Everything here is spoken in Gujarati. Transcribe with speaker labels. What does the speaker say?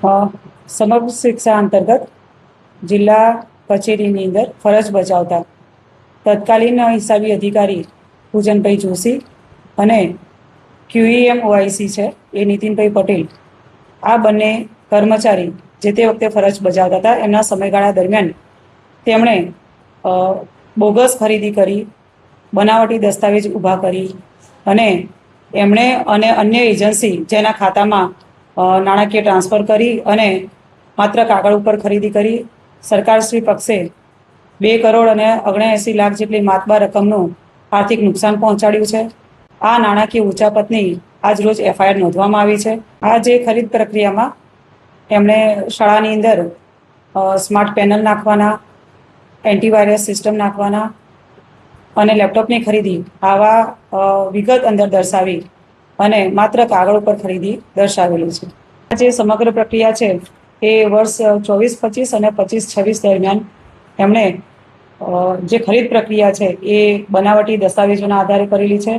Speaker 1: સમગ્ર શિક્ષા અંતર્ગત જિલ્લા કચેરીની અંદર ફરજ બજાવતા તત્કાલીન હિસાબી અધિકારી પૂજનભાઈ જોશી અને QEM OIC છે એ નીતિનભાઈ પટેલ, આ બંને કર્મચારી જે તે વખતે ફરજ બજાવતા હતા. એમના સમયગાળા દરમિયાન તેમણે બોગસ ખરીદી કરી, બનાવટી દસ્તાવેજ ઊભા કરી અને એમણે અને અન્ય એજન્સી જેના ખાતામાં નાણાકીય ટ્રાન્સફર કરી અને માત્ર કાગળ ઉપર ખરીદી કરી સરકારશ્રી પક્ષે 2,79 લાખ જેટલી માતબર રકમનું આર્થિક નુકસાન પહોંચાડ્યું છે. આ નાણાકીય ઉચાપતની આજ રોજ FIR નોંધવામાં આવી છે. આ જે ખરીદ પ્રક્રિયામાં એમણે શાળાની અંદર સ્માર્ટ પેનલ નાખવાના, એન્ટીવાયરસ સિસ્ટમ નાખવાના અને લેપટોપની ખરીદી આવા વિગત અંદર દર્શાવી અને માત્ર કાગળ ઉપર ખરીદી દર્શાવેલી છે. આ જે સમગ્ર પ્રક્રિયા છે એ વર્ષ 24-25 અને 25-26 દરમિયાન એમણે જે ખરીદ પ્રક્રિયા છે એ બનાવટી દસ્તાવેજોના આધારે કરેલી છે.